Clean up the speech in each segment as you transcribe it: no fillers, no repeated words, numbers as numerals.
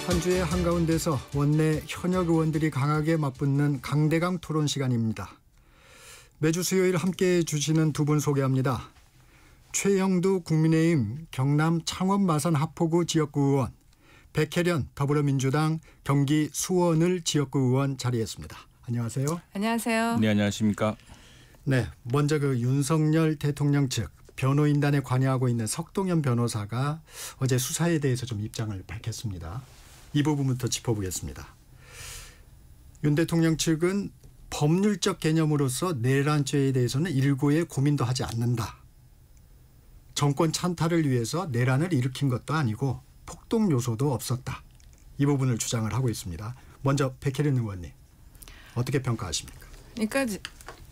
한 주의 한가운데서 원내 현역 의원들이 강하게 맞붙는 강대강 토론 시간입니다. 매주 수요일 함께해 주시는 두 분 소개합니다. 최형두 국민의힘 경남 창원 마산 하포구 지역구 의원, 백혜련 더불어민주당 경기 수원을 지역구 의원 자리했습니다. 안녕하세요. 안녕하세요. 네, 안녕하십니까. 네, 먼저 윤석열 대통령 측 변호인단에 관여하고 있는 석동현 변호사가 어제 수사에 대해서 좀 입장을 밝혔습니다. 이 부분부터 짚어보겠습니다. 윤 대통령 측은 법률적 개념으로서 내란죄에 대해서는 일고의 고민도 하지 않는다. 정권 찬탈을 위해서 내란을 일으킨 것도 아니고 폭동 요소도 없었다. 이 부분을 주장을 하고 있습니다. 먼저 백혜련 의원님, 어떻게 평가하십니까? 그러니까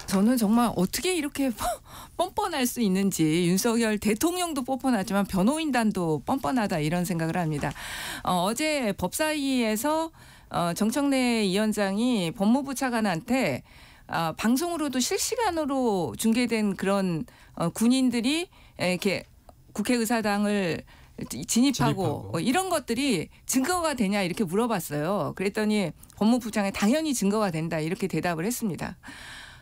저는 정말 어떻게 이렇게 뻔뻔할 수 있는지, 윤석열 대통령도 뻔뻔하지만 변호인단도 뻔뻔하다 이런 생각을 합니다. 어제 법사위에서 정청래 위원장이 법무부 차관한테 방송으로도 실시간으로 중계된 그런 군인들이 이렇게 국회의사당을 진입하고 이런 것들이 증거가 되냐 이렇게 물어봤어요. 그랬더니 법무부 장관이 당연히 증거가 된다 이렇게 대답을 했습니다.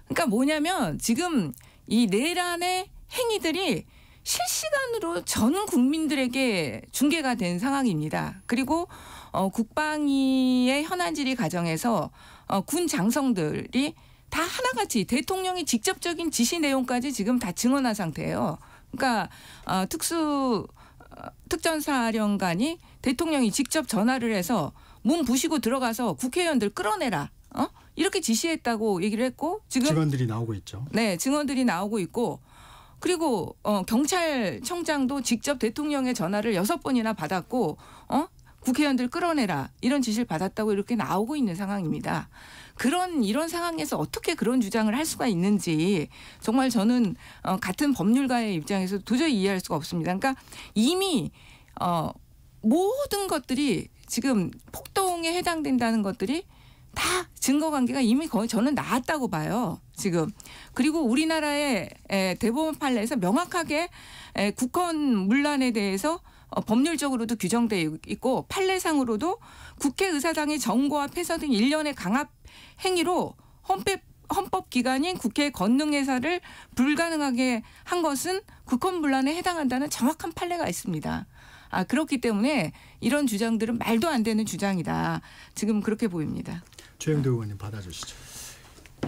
그러니까 뭐냐면 지금 이 내란의 행위들이 실시간으로 전 국민들에게 중계가 된 상황입니다. 그리고 국방위의 현안질의 과정에서 군 장성들이 다 하나같이 대통령이 직접적인 지시 내용까지 지금 다 증언한 상태예요. 그러니까 특전사령관이 대통령이 직접 전화를 해서 문 부시고 들어가서 국회의원들 끌어내라. 이렇게 지시했다고 얘기를 했고 지금 증언들이 나오고 있죠. 네, 증언들이 나오고 있고 그리고 경찰청장도 직접 대통령의 전화를 6번이나 받았고 국회의원들 끌어내라 이런 지시를 받았다고 이렇게 나오고 있는 상황입니다. 이런 상황에서 어떻게 그런 주장을 할 수가 있는지 정말 저는 같은 법률가의 입장에서 도저히 이해할 수가 없습니다. 그러니까 이미 모든 것들이 지금 폭동에 해당된다는 것들이 다 증거관계가 이미 거의 저는 나왔다고 봐요. 지금. 그리고 우리나라의 대법원 판례에서 명확하게 국헌 문란에 대해서 법률적으로도 규정되어 있고 판례상으로도 국회의사당의 정고와 폐서 등 일련의 강압 행위로 헌법기관인 국회의 권능행사를 불가능하게 한 것은 국헌문란에 해당한다는 정확한 판례가 있습니다. 그렇기 때문에 이런 주장들은 말도 안 되는 주장이다. 지금 그렇게 보입니다. 최영두 의원님 받아주시죠.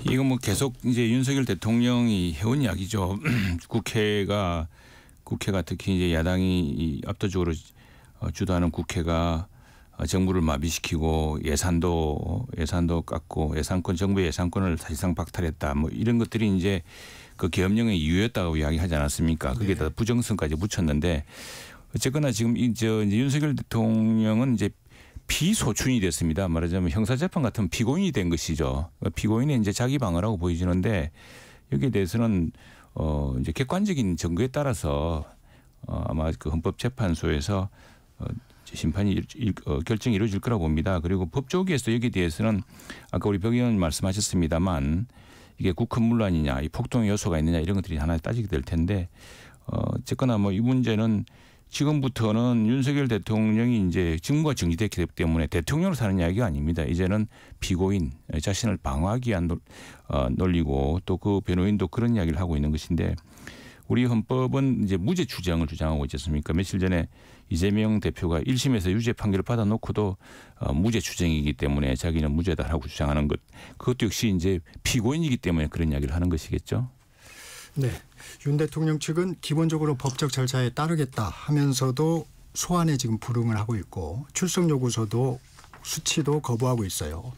이거 계속 이제 윤석열 대통령이 해온 이야기죠. 국회가 특히 이제 야당이 압도적으로 주도하는 국회가 정부를 마비시키고 예산도 깎고 정부의 예산권을 사실상 박탈했다. 이런 것들이 이제 그 계엄령의 이유였다고 이야기하지 않았습니까? 거기에다 부정성까지 붙였는데 어쨌거나 지금 이제 윤석열 대통령은 이제 피소춘이 됐습니다. 말하자면 형사재판 같은 피고인이 된 것이죠. 피고인이 이제 자기 방어라고 보여지는데 여기에 대해서는 이제 객관적인 증거에 따라서 아마 그 헌법재판소에서 심판이 결정이 이루어질 거라고 봅니다. 그리고 법조계에서 여기에 대해서는 아까 우리 백 의원 말씀하셨습니다만 이게 국헌문란이냐, 이 폭동의 요소가 있느냐 이런 것들이 하나 따지게 될 텐데 어쨌거나 이 문제는 지금부터는 윤석열 대통령이 이제 직무가 정지됐기 때문에 대통령으로 사는 이야기가 아닙니다. 이제는 피고인 자신을 방어하기 위한 논리고 또 그 변호인도 그런 이야기를 하고 있는 것인데 우리 헌법은 이제 무죄 추정을 주장하고 있지 않습니까? 며칠 전에 이재명 대표가 1심에서 유죄 판결을 받아놓고도 무죄 추정이기 때문에 자기는 무죄다라고 주장하는 것. 그것도 역시 이제 피고인이기 때문에 그런 이야기를 하는 것이겠죠. 네, 윤 대통령 측은 기본적으로 법적 절차에 따르겠다 하면서도 소환에 지금 불응을 하고 있고 출석 요구서도 수치도 거부하고 있어요.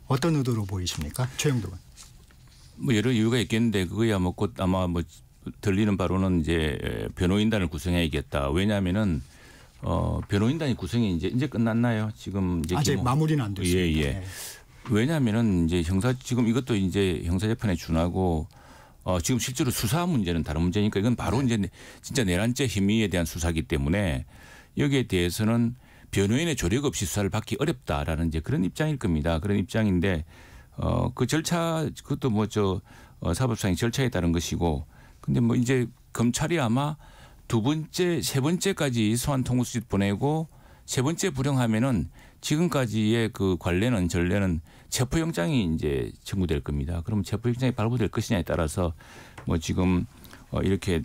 어떤 의도로 보이십니까, 최영두 의원? 여러 이유가 있겠는데 그거야 곧 아마 들리는 바로는 이제 변호인단을 구성해야겠다. 왜냐하면은 변호인단이 구성이 이제 끝났나요? 지금 이제 아직 마무리는 안 됐습니다. 예. 네. 왜냐하면은 이제 지금 이것도 이제 형사재판에 준하고 지금 실제로 수사 문제는 다른 문제니까 이건 바로 이제 진짜 내란죄 혐의에 대한 수사이기 때문에 여기에 대해서는 변호인의 조력 없이 수사를 받기 어렵다라는 이제 그런 입장일 겁니다. 그런 입장인데 그 절차 그것도 사법상의 절차에 따른 것이고 근데 이제 검찰이 아마 두 번째, 세 번째까지 소환 통보수집 보내고 세 번째 불행하면은 지금까지의 그 관례는 전례는 체포영장이 이제 청구될 겁니다. 그럼 체포영장이 발부될 것이냐에 따라서 뭐 지금 이렇게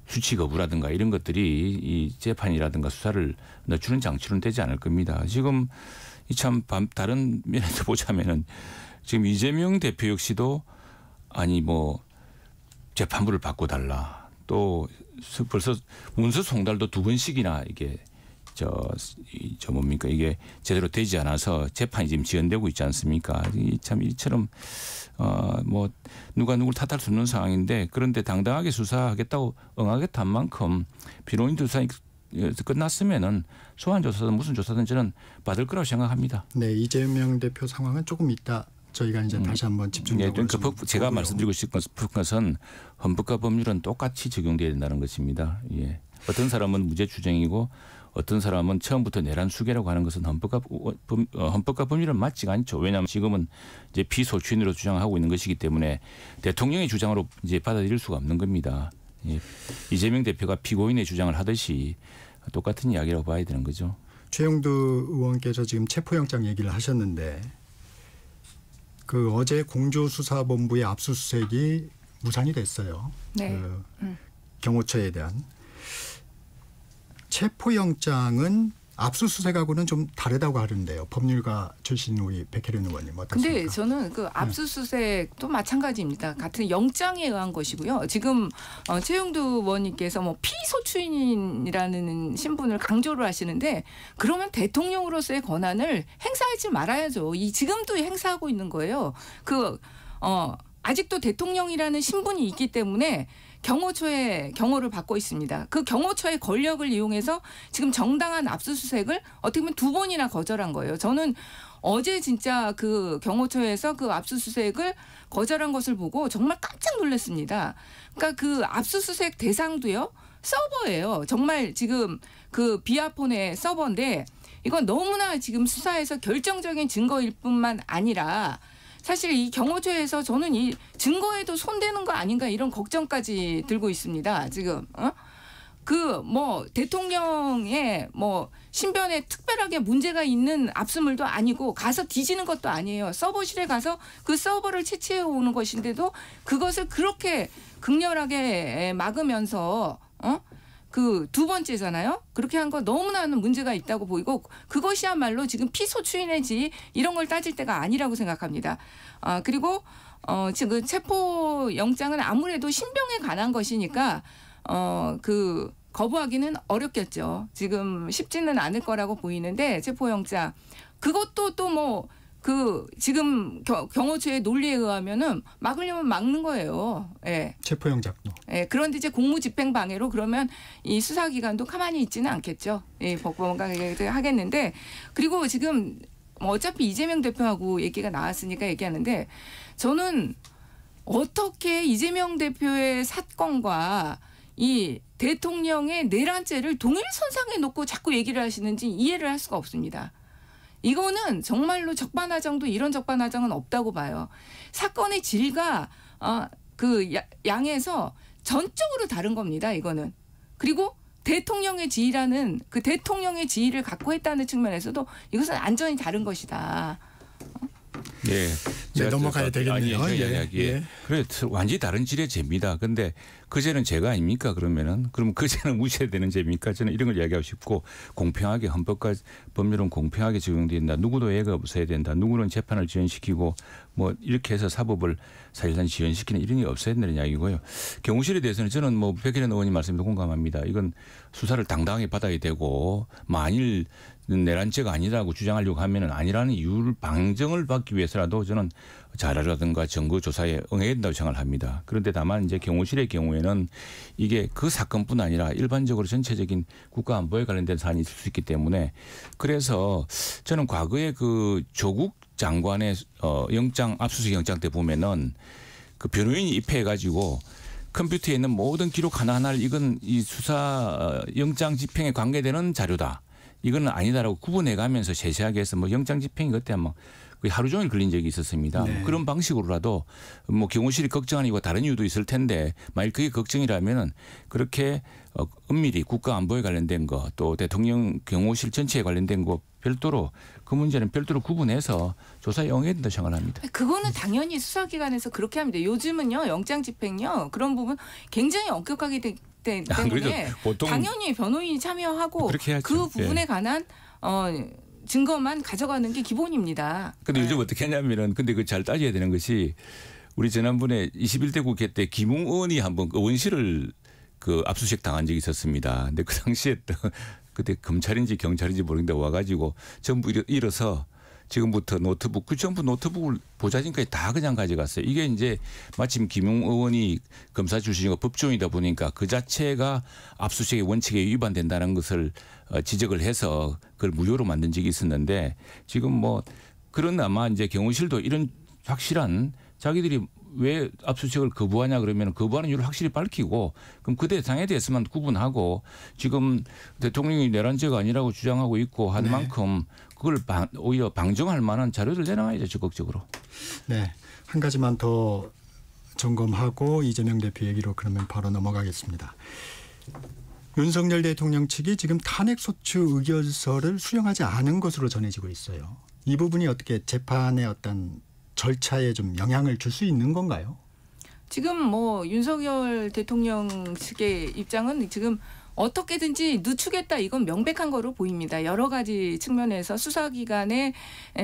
수치 거부라든가 이런 것들이 이 재판이라든가 수사를 늦추는 장치로는 되지 않을 겁니다. 지금 참 다른 면에서 보자면은 지금 이재명 대표 역시도 아니 뭐 재판부를 바꿔달라. 또 벌써 문서 송달도 2번씩이나 이게 뭡니까 이게 제대로 되지 않아서 재판이 지금 지연되고 있지 않습니까? 참 이처럼 뭐 누가 누구를 탓할 수 없는 상황인데 그런데 당당하게 수사하겠다고 응하겠다 한 만큼 변호인들 수사가 끝났으면은 소환 조사든 무슨 조사든 저는 받을 거라고 생각합니다. 네, 이재명 대표 상황은 조금 이따 저희가 이제 다시 한번 집중적으로 제가 말씀드리고 싶은 것은 헌법과 법률은 똑같이 적용돼야 된다는 것입니다. 예. 어떤 사람은 무죄 추정이고 어떤 사람은 처음부터 내란 수괴라고 하는 것은 헌법과 법률은 맞지가 않죠. 왜냐하면 지금은 이제 피소추인으로 주장하고 있는 것이기 때문에 대통령의 주장으로 이제 받아들일 수가 없는 겁니다. 예. 이재명 대표가 피고인의 주장을 하듯이 똑같은 이야기라고 봐야 되는 거죠. 최영두 의원께서 지금 체포영장 얘기를 하셨는데 그 어제 공조수사본부의 압수수색이 무산이 됐어요. 네. 경호처에 대한 체포영장은 압수수색하고는 좀 다르다고 하는데요. 법률가 출신 우리 백혜련 의원님 어떻습니까? 근데 저는 그 압수수색도 마찬가지입니다. 같은 영장에 의한 것이고요. 지금 최영두 의원님께서 뭐 피소추인이라는 신분을 강조를 하시는데 그러면 대통령으로서의 권한을 행사하지 말아야죠. 지금도 행사하고 있는 거예요. 아직도 대통령이라는 신분이 있기 때문에 경호처에 경호를 받고 있습니다. 그 경호처의 권력을 이용해서 지금 정당한 압수수색을 어떻게 보면 2번이나 거절한 거예요. 저는 어제 진짜 그 경호처에서 그 압수수색을 거절한 것을 보고 정말 깜짝 놀랐습니다. 그러니까 그 압수수색 대상도요. 서버예요. 정말 지금 그 비아폰의 서버인데 이건 너무나 지금 수사에서 결정적인 증거일 뿐만 아니라 사실 이 경호처에서 저는 이 증거에도 손대는 거 아닌가 이런 걱정까지 들고 있습니다. 지금 대통령의 신변에 특별하게 문제가 있는 압수물도 아니고 가서 뒤지는 것도 아니에요. 서버실에 가서 그 서버를 채취해 오는 것인데도 그것을 그렇게 극렬하게 막으면서 그 2번째잖아요. 그렇게 한 거 너무나는 문제가 있다고 보이고 그것이야말로 지금 피소추인의 지위 이런 걸 따질 때가 아니라고 생각합니다. 그리고 지금 체포 영장은 아무래도 신병에 관한 것이니까 그 거부하기는 어렵겠죠. 지금 쉽지는 않을 거라고 보이는데 체포 영장 그것도 또 지금 경호처의 논리에 의하면은 막으려면 막는 거예요. 예. 체포영장도. 예. 그런데 이제 공무집행방해로 그러면 이 수사기관도 가만히 있지는 않겠죠. 예. 법원가 하겠는데 그리고 지금 어차피 이재명 대표하고 얘기가 나왔으니까 얘기하는데 저는 어떻게 이재명 대표의 사건과 이 대통령의 내란죄를 동일선상에 놓고 자꾸 얘기를 하시는지 이해를 할 수가 없습니다. 이거는 정말로 적반하장도 이런 적반하장은 없다고 봐요. 사건의 질과 양에서 전적으로 다른 겁니다. 이거는. 그리고 대통령의 지위라는 그 대통령의 지위를 갖고 했다는 측면에서도 이것은 완전히 다른 것이다. 네. 네, 넘어가야 되겠네요. 예. 그래 완전히 다른 질의 죄입니다. 그런데 그죄는 죄가 아닙니까? 그러면은 그럼 그죄는 무시해야 되는 죄입니까? 저는 이런 걸 이야기하고 싶고 공평하게 헌법과 법률은 공평하게 적용된다. 누구도 예가 없어야 된다. 누구는 재판을 지연시키고 이렇게 해서 사법을 사실상 지연시키는 이런 게 없어야 된다는 이야기고요. 경호실에 대해서는 저는 백혜련 의원님 말씀도 공감합니다. 이건 수사를 당당하게 받아야 되고 만일 내란죄가 아니라고 주장하려고 하면은 아니라는 이유를 방정을 받기 위해서라도 저는 자료라든가 증거 조사에 응해야 된다고 생각을 합니다. 그런데 다만 이제 경호실의 경우에는 이게 그 사건뿐 아니라 일반적으로 전체적인 국가 안보에 관련된 사안이 있을 수 있기 때문에 그래서 저는 과거에 그 조국 장관의 영장 압수수색 영장 때 보면은 그 변호인이 입회해 가지고 컴퓨터에 있는 모든 기록 하나하나를 이건 이 수사 영장 집행에 관계되는 자료다. 이거는 아니다라고 구분해 가면서 세세하게 해서 영장 집행이 그때 그 거의 하루 종일 걸린 적이 있었습니다. 네. 그런 방식으로라도 뭐 경호실이 걱정하는 이유가 다른 이유도 있을 텐데 만약 그게 걱정이라면은 그렇게 은밀히 국가 안보에 관련된 거 또 대통령 경호실 전체에 관련된 거 별도로 그 문제는 별도로 구분해서 조사에 응해야 된다고 생각합니다. 그거는 당연히 수사기관에서 그렇게 합니다. 요즘은요 영장 집행요 그런 부분 굉장히 엄격하게 때문에 그렇죠. 보통 당연히 변호인이 참여하고 그렇게 해야죠. 그 부분에 예. 관한 증거만 가져가는 게 기본입니다. 근데 네. 요즘 어떻게 하냐면은 근데 그 잘 따져야 되는 것이 우리 지난번에 21대 국회 때 김웅 의원이 한번 의원실을 그 압수수색 당한 적이 있었습니다. 근데 그 당시에 또 그때 검찰인지 경찰인지 모르겠는데 와가지고 전부 잃어서 지금부터 노트북 그 전부 노트북을 보좌진까지 다 그냥 가져갔어요. 이게 이제 마침 김웅 의원이 검사 출신이고 법조인이다 보니까 그 자체가 압수수색의 원칙에 위반된다는 것을 지적을 해서 그걸 무효로 만든 적이 있었는데 지금 뭐 그런 아마 이제 경호실도 이런 확실한 자기들이 왜 압수수색을 거부하냐 그러면 거부하는 이유를 확실히 밝히고 그럼 그 대상에 대해서만 구분하고 지금 대통령이 내란죄가 아니라고 주장하고 있고 한 네. 만큼 그걸 오히려 방정할 만한 자료를 내놔야죠 적극적으로. 네, 한 가지만 더 점검하고 이재명 대표 얘기로 그러면 바로 넘어가겠습니다. 윤석열 대통령 측이 지금 탄핵소추 의결서를 수령하지 않은 것으로 전해지고 있어요. 이 부분이 어떻게 재판의 어떤 절차에 좀 영향을 줄 수 있는 건가요? 지금 뭐 윤석열 대통령 측의 입장은 지금 어떻게든지 늦추겠다 이건 명백한 거로 보입니다. 여러 가지 측면에서 수사기관의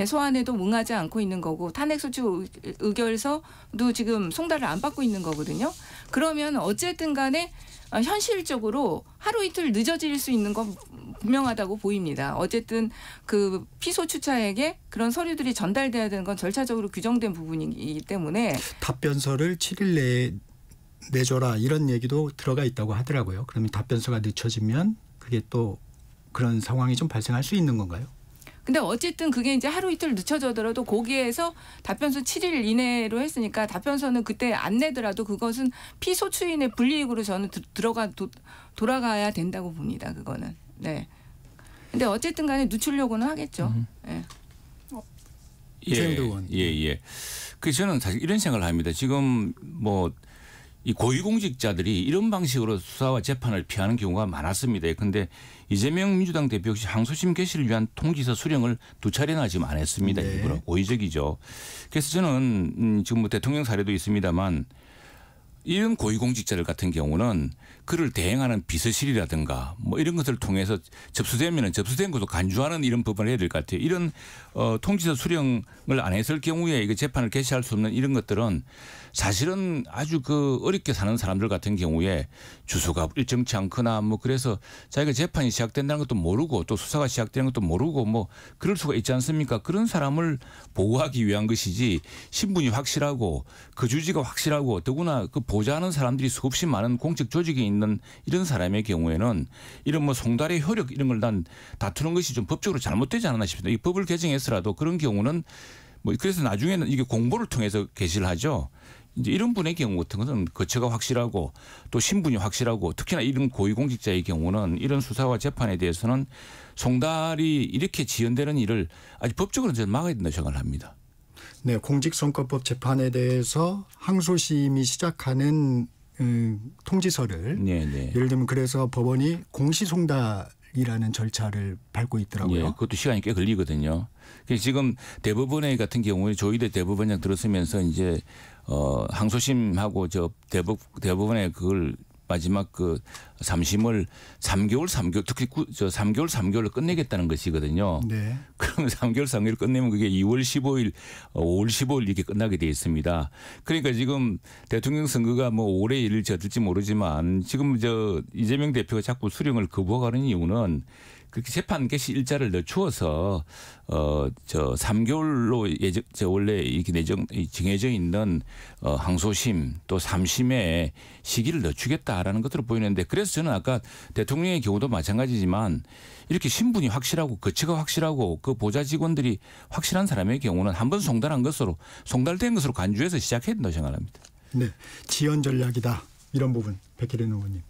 소환에도 응하지 않고 있는 거고 탄핵소추 의결서도 지금 송달을 안 받고 있는 거거든요. 그러면 어쨌든 간에 현실적으로 하루 이틀 늦어질 수 있는 건 분명하다고 보입니다. 어쨌든 그 피소추차에게 그런 서류들이 전달돼야 되는 건 절차적으로 규정된 부분이기 때문에 답변서를 7일 내에 내줘라 이런 얘기도 들어가 있다고 하더라고요. 그러면 답변서가 늦춰지면 그게 또 그런 상황이 좀 발생할 수 있는 건가요? 근데 어쨌든 그게 이제 하루 이틀 늦춰져더라도 거기에서 답변서 7일 이내로 했으니까 답변서는 그때 안 내더라도 그것은 피소추인의 불이익으로 저는 돌아가야 된다고 봅니다. 그거는. 네. 근데 어쨌든 간에 늦추려고는 하겠죠. 네. 이재명 의원. 예. 그 저는 사실 이런 생각을 합니다. 지금 뭐 이 고위공직자들이 이런 방식으로 수사와 재판을 피하는 경우가 많았습니다. 그런데 이재명 민주당 대표 역시 항소심 개시를 위한 통지서 수령을 2차례나 지금 안 했습니다. 네. 일부러 고의적이죠. 그래서 저는 지금 뭐 대통령 사례도 있습니다만 이런 고위공직자들 같은 경우는 그를 대행하는 비서실이라든가 뭐 이런 것을 통해서 접수되면 접수된 것도 간주하는 이런 부분을 해야 될 것 같아요. 이런 통지서 수령을 안 했을 경우에 이거 재판을 개시할 수 없는 이런 것들은 사실은 아주 그 어렵게 사는 사람들 같은 경우에 주소가 일정치 않거나 뭐 그래서 자기가 재판이 시작된다는 것도 모르고 또 수사가 시작되는 것도 모르고 뭐 그럴 수가 있지 않습니까? 그런 사람을 보호하기 위한 것이지 신분이 확실하고 그 주지가 확실하고 더구나 그 보좌하는 사람들이 수없이 많은 공적 조직에 있는 이런 사람의 경우에는 이런 뭐 송달의 효력 이런 걸 난 다투는 것이 좀 법적으로 잘못되지 않았나 싶습니다. 이 법을 개정해서라도 그런 경우는 뭐 그래서 나중에는 이게 공보를 통해서 개시를 하죠. 이제 이런 분의 경우 같은 것은 거처가 확실하고 또 신분이 확실하고 특히나 이런 고위공직자의 경우는 이런 수사와 재판에 대해서는 송달이 이렇게 지연되는 일을 아주 법적으로 저는 막아야 된다고 생각을 합니다. 네, 공직선거법 재판에 대해서 항소심이 시작하는 통지서를 예를 들면 그래서 법원이 공시송달이라는 절차를 밟고 있더라고요. 예, 그것도 시간이 꽤 걸리거든요. 그래서 지금 대법원의 같은 경우에 조희대 대법원장 들었으면서 이제 항소심하고 저 대법원의 그걸 마지막 그 3심을 3개월 특히 저 3개월로 끝내겠다는 것이거든요. 네. 그러면 3개월 끝내면 그게 2월 15일, 5월 15일 이렇게 끝나게 돼 있습니다. 그러니까 지금 대통령 선거가 뭐 올해 일일지 어떨지 모르지만 지금 저 이재명 대표가 자꾸 수령을 거부하는 이유는 그렇게 재판 개시 일자를 늦추어서 저 3개월로 원래 이렇게 정해져 있는 항소심 또 3심의 시기를 늦추겠다라는 것으로 보이는데 그래서 저는 아까 대통령의 경우도 마찬가지지만 이렇게 신분이 확실하고 거치가 확실하고 그 보좌 직원들이 확실한 사람의 경우는 한번 송달된 것으로 간주해서 시작해야 된다고 생각합니다. 네, 지연 전략이다 이런 부분 백혜련 의원님.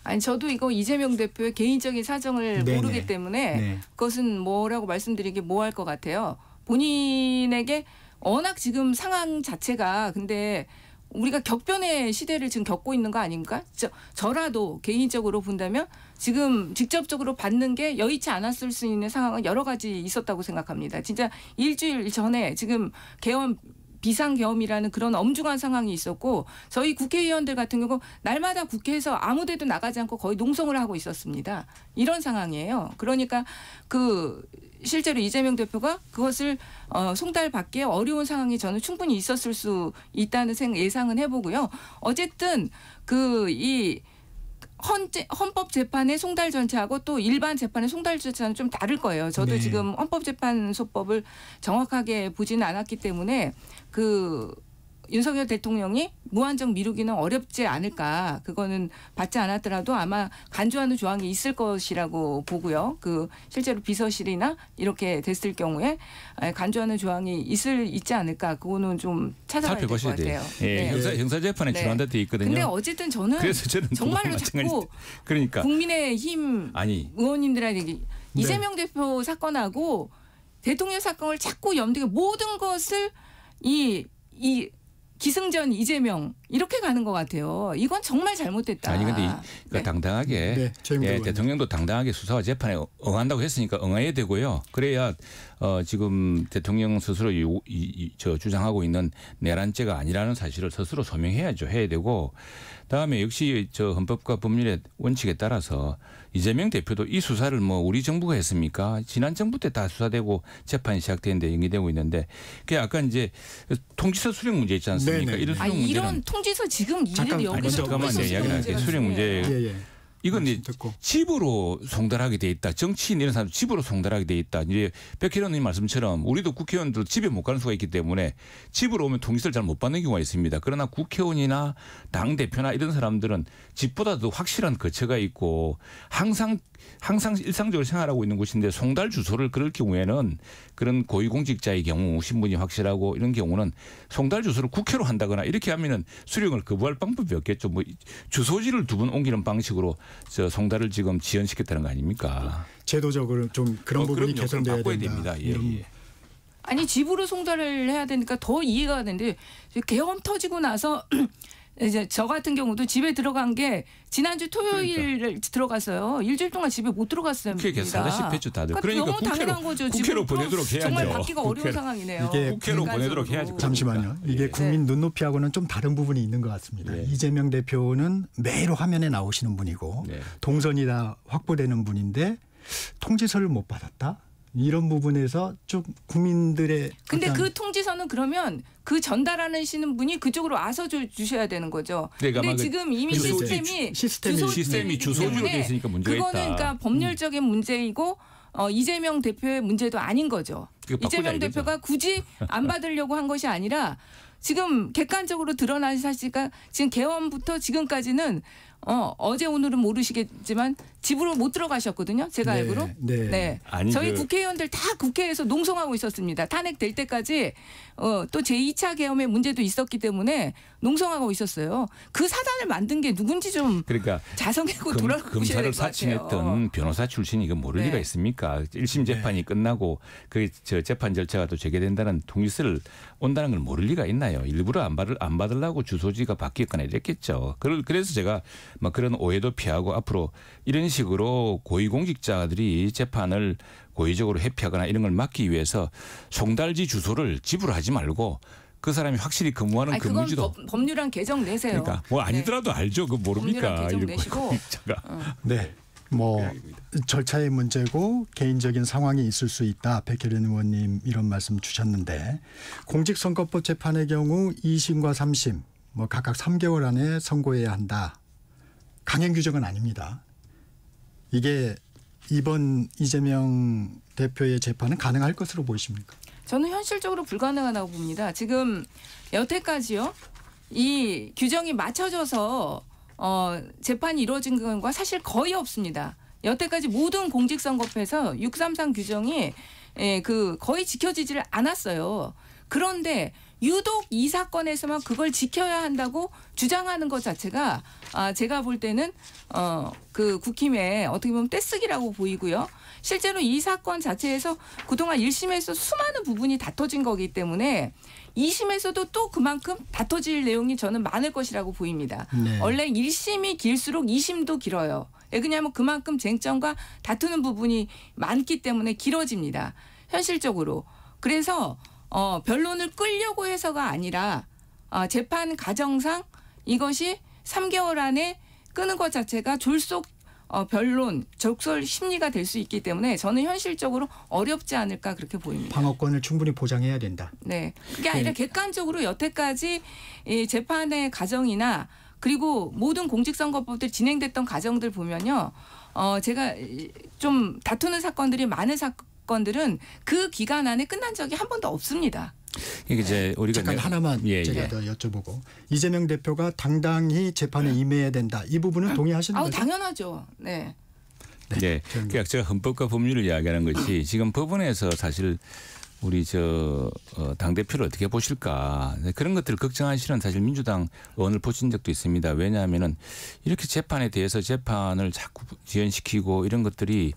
아니 저도 이거 이재명 대표의 개인적인 사정을 네네. 모르기 때문에 네. 그것은 뭐라고 말씀드리기 뭐할 것 같아요. 본인에게 워낙 지금 상황 자체가 근데 우리가 격변의 시대를 지금 겪고 있는 거 아닌가? 저라도 개인적으로 본다면 지금 직접적으로 받는 게 여의치 않았을 수 있는 상황은 여러 가지 있었다고 생각합니다. 진짜 일주일 전에 지금 계엄 비상계엄이라는 그런 엄중한 상황이 있었고 저희 국회의원들 같은 경우 날마다 국회에서 아무 데도 나가지 않고 거의 농성을 하고 있었습니다. 이런 상황이에요. 그러니까 실제로 이재명 대표가 그것을 송달받기에 어려운 상황이 저는 충분히 있었을 수 있다는 예상은 해보고요. 어쨌든 이 헌법재판의 송달 전체하고 또 일반 재판의 송달 전체는 좀 다를 거예요. 저도 네. 지금 헌법재판소법을 정확하게 보지는 않았기 때문에 윤석열 대통령이 무한정 미루기는 어렵지 않을까. 그거는 받지 않았더라도 아마 간주하는 조항이 있을 것이라고 보고요. 실제로 비서실이나 이렇게 됐을 경우에 간주하는 조항이 있지 않을까. 그거는 좀 찾아봐야 될 것 같아요. 예, 네. 형사재판에 네. 준한다 돼 있거든요. 근데 어쨌든 저는 그래서 저는 정말로 자꾸 그러니까 국민의힘 의원님들에게 이재명 대표 사건하고 대통령 사건을 자꾸 염두에 모든 것을 이 기승전 이재명 이렇게 가는 것 같아요. 이건 정말 잘못됐다. 아니 근데 네. 당당하게 대통령도 당당하게 수사와 재판에 응한다고 했으니까 응해야 되고요. 그래야 지금 대통령 스스로 주장하고 있는 내란죄가 아니라는 사실을 스스로 소명해야죠. 해야 되고 다음에 역시 헌법과 법률의 원칙에 따라서 이재명 대표도 이 수사를 우리 정부가 했습니까? 지난 정부 때 다 수사되고 재판이 시작되는데 연기되고 있는데 그게 아까 이제 통지서 수령 문제 있지 않습니까? 네네. 이런 수령 문제는 이런 통지서 지금 잠깐, 여기서 잠깐만요. 이야기를 할게요. 수령 문제. 예. 이건 이제 듣고. 집으로 송달하게 돼 있다. 정치인 이런 사람 집으로 송달하게 돼 있다. 이제 백혜련님 말씀처럼 우리도 국회의원들 집에 못 가는 수가 있기 때문에 집으로 오면 통지서를 잘 못 받는 경우가 있습니다. 그러나 국회의원이나 당 대표나 이런 사람들은 집보다도 확실한 거처가 있고 항상 일상적으로 생활하고 있는 곳인데 송달 주소를 그럴 경우에는 그런 고위공직자의 경우 신분이 확실하고 이런 경우는 송달 주소를 국회로 한다거나 이렇게 하면은 수령을 거부할 방법이 없겠죠. 주소지를 두 번 옮기는 방식으로 송달을 지금 지연시켰다는 거 아닙니까? 제도적으로 좀 그런 부분이 개선돼야 바꿔야 된다. 됩니다. 예. 아니 집으로 송달을 해야 되니까 더 이해가 되는데 계엄 터지고 나서 이제 저 같은 경우도 집에 들어간 게 지난주 토요일을 들어갔어요. 일주일 동안 집에 못 들어갔어요. 그게 개사다시피 했죠 다들. 그러니까 너무 당연한 거죠. 국회로 보내도록 해야죠. 정말 받기가 어려운 상황이네요. 이게 국회로 보내도록 해야죠. 잠시만요. 이게 예. 국민 눈높이하고는 좀 다른 부분이 있는 것 같습니다. 예. 이재명 대표는 매일 화면에 나오시는 분이고 네. 동선이 다 확보되는 분인데 통지서를 못 받았다? 이런 부분에서 좀 국민들의 근데 그 통지서는 그러면 그 전달하시는 분이 그쪽으로 와서 주셔야 되는 거죠. 그러니까 근데 지금 이미 시스템이 주소지로 돼 있으니까 문제가 있다. 그거는 그러니까 법률적인 문제이고 이재명 대표의 문제도 아닌 거죠. 이재명 대표가 굳이 안 받으려고 한 것이 아니라 지금 객관적으로 드러난 사실과 지금 개헌부터 지금까지는 어제 오늘은 모르시겠지만 집으로 못 들어가셨거든요. 제가 네, 알기로. 네. 아니, 저희 국회의원들 다 국회에서 농성하고 있었습니다. 탄핵될 때까지 또 제2차 계엄의 문제도 있었기 때문에 농성하고 있었어요. 그 사단을 만든 게 누군지 좀 그러니까 자성하고 돌아보셔야 될 검사를 것 같아요. 사칭했던 변호사 출신이 이거 모를 네. 리가 있습니까? 1심 재판이 끝나고 그 재판 절차가 또 재개된다는 통지서를 온다는 걸 모를 리가 있나요? 일부러 안 받으려고 주소지가 바뀌었거나 이랬겠죠. 그래서 제가 막 그런 오해도 피하고 앞으로 이런 식으로 고위공직자들이 재판을 고의적으로 회피하거나 이런 걸 막기 위해서 송달지 주소를 집으로 하지 말고 그 사람이 확실히 근무하는 근무지도. 그건 법률안 개정 내세요. 그러니까 아니더라도 알죠. 그거 모릅니까? 법률안 개정 내시고. 네. 절차의 문제고 개인적인 상황이 있을 수 있다. 백혜련 의원님 이런 말씀 주셨는데 공직선거법 재판의 경우 2심과 3심 각각 3개월 안에 선고해야 한다. 강행 규정은 아닙니다. 이게 이번 이재명 대표의 재판은 가능할 것으로 보이십니까? 저는 현실적으로 불가능하다고 봅니다. 지금 여태까지요. 이 규정이 맞춰져서 재판이 이루어진 경우가 사실 거의 없습니다. 여태까지 모든 공직선거법에서 633 규정이 거의 지켜지지를 않았어요. 그런데 유독 이 사건에서만 그걸 지켜야 한다고 주장하는 것 자체가 제가 볼 때는 그 국힘의 어떻게 보면 떼쓰기라고 보이고요. 실제로 이 사건 자체에서 그동안 1심에서 수많은 부분이 다퉈진 거기 때문에 2심에서도 또 그만큼 다퉈질 내용이 저는 많을 것이라고 보입니다. 네. 원래 1심이 길수록 2심도 길어요. 왜냐하면 그만큼 쟁점과 다투는 부분이 많기 때문에 길어집니다. 현실적으로. 그래서 변론을 끌려고 해서가 아니라 재판 과정상 이것이 3개월 안에 끄는 것 자체가 졸속 변론, 적설 심리가 될 수 있기 때문에 저는 현실적으로 어렵지 않을까 그렇게 보입니다. 방어권을 충분히 보장해야 된다. 네, 그게 아니라 객관적으로 여태까지 이 재판의 과정이나 그리고 모든 공직선거법들 진행됐던 과정들 보면요, 제가 좀 다투는 사건들이 많은 사건들은 그 기간 안에 끝난 적이 한 번도 없습니다. 이게 이제 우리가 잠깐 하나만 제가 더 여쭤보고 이재명 대표가 당당히 재판에 임해야 된다. 이 부분은 동의하시는 거죠? 당연하죠. 네. 네. 그러니까 제가 헌법과 법률을 이야기하는 것이 지금 법원에서 사실 우리 당 대표를 어떻게 보실까 그런 것들을 걱정하시는 사실 민주당 의원을 보신 적도 있습니다. 왜냐하면은 이렇게 재판에 대해서 재판을 자꾸 지연시키고 이런 것들이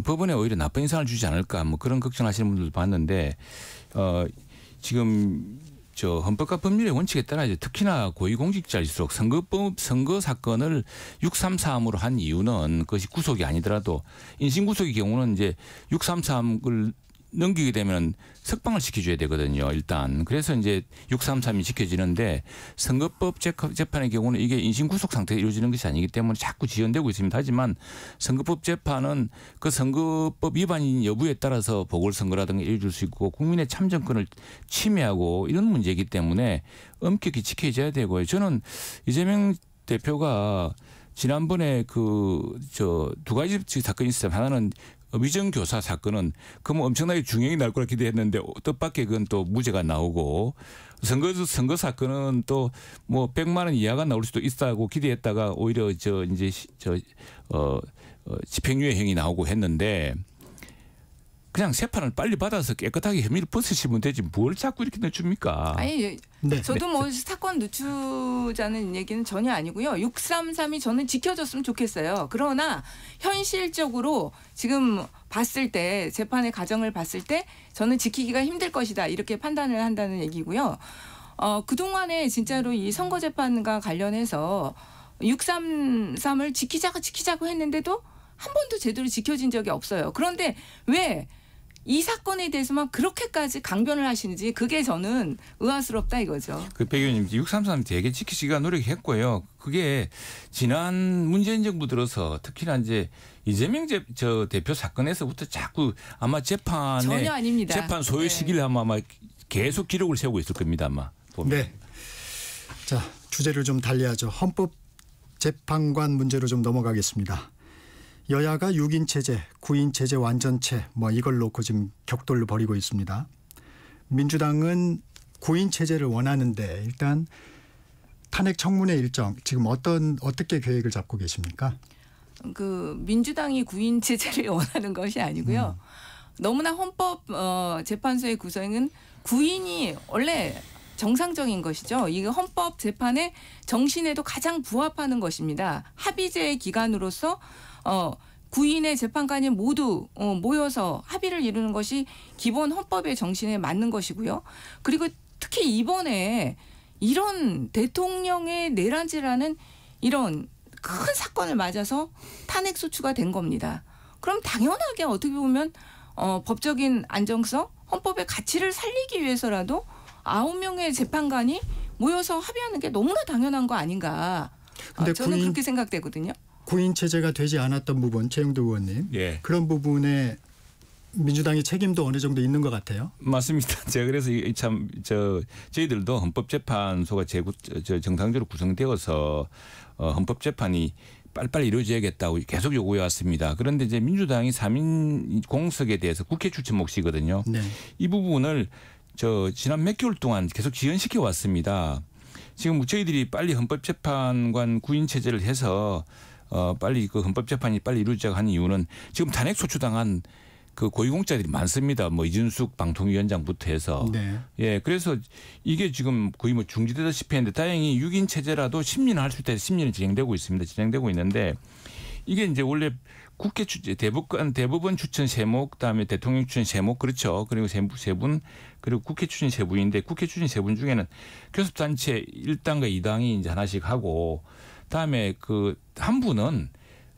법원에 오히려 나쁜 인상을 주지 않을까 뭐 그런 걱정하시는 분들도 봤는데 지금 헌법과 법률의 원칙에 따라 이제 특히나 고위공직자일수록 선거 사건을 633으로 한 이유는 그것이 구속이 아니더라도 인신구속의 경우는 이제 633을 넘기게 되면 석방을 시켜줘야 되거든요. 일단 그래서 이제 633이 지켜지는데 선거법 재판의 경우는 이게 인신구속 상태가 이루어지는 것이 아니기 때문에 자꾸 지연되고 있습니다. 하지만 선거법 재판은 그 선거법 위반인 여부에 따라서 보궐선거라든가 이루어질 수 있고 국민의 참정권을 침해하고 이런 문제이기 때문에 엄격히 지켜져야 되고요. 저는 이재명 대표가 지난번에 두 가지 사건이 있어요. 하나는 위정교사 사건은 뭐 엄청나게 중형이 날 거라 기대했는데 뜻밖의 그건 또 무죄가 나오고 선거 사건은 또 뭐 100만 원 이하가 나올 수도 있다고 기대했다가 오히려 집행유예형이 나오고 했는데 그냥 재판을 빨리 받아서 깨끗하게 혐의를 벗으시면 되지 뭘 자꾸 이렇게 늦춥니까? 아니 저도 뭐 사건 늦추자는 얘기는 전혀 아니고요. 633이 저는 지켜졌으면 좋겠어요. 그러나 현실적으로 지금 봤을 때 재판의 과정을 봤을 때 저는 지키기가 힘들 것이다 이렇게 판단을 한다는 얘기고요. 그동안에 진짜로 이 선거재판과 관련해서 633을 지키자고 했는데도 한 번도 제대로 지켜진 적이 없어요. 그런데 왜 이 사건에 대해서만 그렇게까지 강변을 하시는지 그게 저는 의아스럽다 이거죠. 배 의원님 633 되게 지키시기가 노력했고요. 그게 지난 문재인 정부 들어서 특히나 이제 이재명 대표 사건에서부터 자꾸 아마 재판에 전혀 아닙니다. 재판 소요 시기를 아마 계속 기록을 세우고 있을 겁니다. 아마. 보면. 네. 자, 주제를 좀 달리하죠. 헌법재판관 문제로 좀 넘어가겠습니다. 여야가 6인 체제, 9인 체제 완전체 이걸 놓고 지금 격돌을 벌이고 있습니다. 민주당은 9인 체제를 원하는데 일단 탄핵 청문회 일정 지금 어떻게 계획을 잡고 계십니까? 민주당이 9인 체제를 원하는 것이 아니고요. 너무나 헌법 재판소의 구성은 9인이 원래 정상적인 것이죠. 이게 헌법 재판의 정신에도 가장 부합하는 것입니다. 합의제의 기관으로서 9인의 재판관이 모두 모여서 합의를 이루는 것이 기본 헌법의 정신에 맞는 것이고요. 그리고 특히 이번에 이런 대통령의 내란죄라는 이런 큰 사건을 맞아서 탄핵 소추가 된 겁니다. 그럼 당연하게 어떻게 보면 법적인 안정성, 헌법의 가치를 살리기 위해서라도 9명의 재판관이 모여서 합의하는 게 너무나 당연한 거 아닌가. 저는 그렇게 생각되거든요. 9인 체제가 되지 않았던 부분, 최영도 의원님. 예. 그런 부분에 민주당의 책임도 어느 정도 있는 것 같아요. 맞습니다. 제가 그래서 저희들도 헌법재판소가 정상적으로 구성되어서 헌법재판이 빨리빨리 이루어져야겠다고 계속 요구해 왔습니다. 그런데 이제 민주당이 3인 공석에 대해서 국회 추천 몫이거든요. 네. 이 부분을 지난 몇 개월 동안 계속 지연시켜 왔습니다. 지금 저희들이 빨리 헌법재판관 9인 체제를 해서 빨리 그 헌법재판이 빨리 이루어지자고 하는 이유는 지금 탄핵 소추당한 그 고위공직자들이 많습니다. 이준숙 방통위원장부터 해서. 네. 예, 그래서 이게 지금 거의 중지되다시피 했는데 다행히 6인 체제라도 심리는 할 수 있다 해서 심리는 진행되고 있습니다. 진행되고 있는데 이게 이제 원래 국회 대법원 추천 3목, 그다음에 대통령 추천 3목 그렇죠. 그리고 세 분 그리고 국회 추천 3분인데 국회 추천 3분 중에는 교섭단체 1당과 2당이 이제 하나씩 하고 그다음에 그 한 분은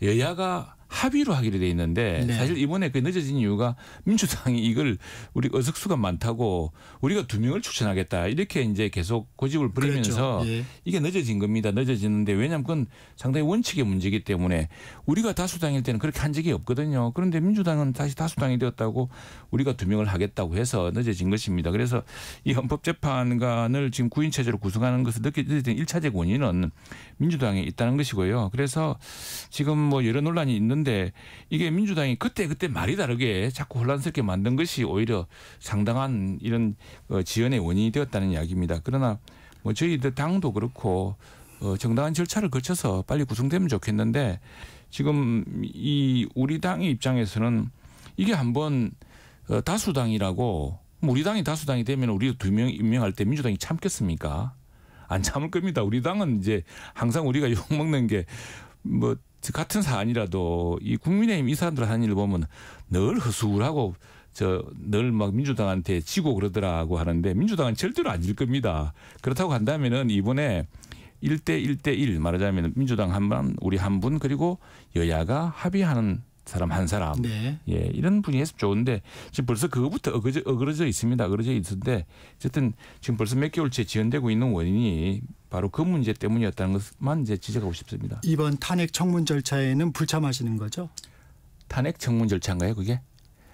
여야가 합의로 하기로 돼 있는데 네. 사실 이번에 그 늦어진 이유가 민주당이 이걸 우리 의석수가 많다고 우리가 2명을 추천하겠다 이렇게 이제 계속 고집을 부리면서 그렇죠. 예. 이게 늦어진 겁니다. 늦어지는데 왜냐하면 그건 상당히 원칙의 문제이기 때문에 우리가 다수당일 때는 그렇게 한 적이 없거든요. 그런데 민주당은 다시 다수당이 되었다고 우리가 2명을 하겠다고 해서 늦어진 것입니다. 그래서 이 헌법재판관을 지금 9인 체제로 구성하는 것을 늦어진 1차적 원인은 민주당에 있다는 것이고요. 그래서 지금 뭐 여러 논란이 있는데 이게 민주당이 그때 말이 다르게 자꾸 혼란스럽게 만든 것이 오히려 상당한 이런 지연의 원인이 되었다는 이야기입니다. 그러나 뭐 저희들 당도 그렇고 정당한 절차를 거쳐서 빨리 구성되면 좋겠는데 지금 이 우리 당의 입장에서는 이게 한번 다수당이라고 우리 당이 다수당이 되면 우리 2명 임명할 때 민주당이 참겠습니까? 안 참을 겁니다. 우리 당은 이제 항상 우리가 욕먹는 게 뭐 같은 사안이라도 이 국민의힘 이 사람들 하는 일을 보면 늘 허술하고 늘 막 민주당한테 지고 그러더라고 하는데 민주당은 절대로 안 질 겁니다. 그렇다고 한다면은 이번에 1대1 말하자면 민주당 한 분, 우리 한 분 그리고 여야가 합의하는 사람 한 사람. 네. 예, 이런 분이 했으면 좋은데 지금 벌써 그거부터 어그러져 있습니다. 어그러져 있는데 어쨌든 지금 벌써 몇 개월째 지연되고 있는 원인이 바로 그 문제 때문이었다는 것만 이제 지적하고 싶습니다. 이번 탄핵 청문 절차에는 불참하시는 거죠? 탄핵 청문 절차인가요, 그게?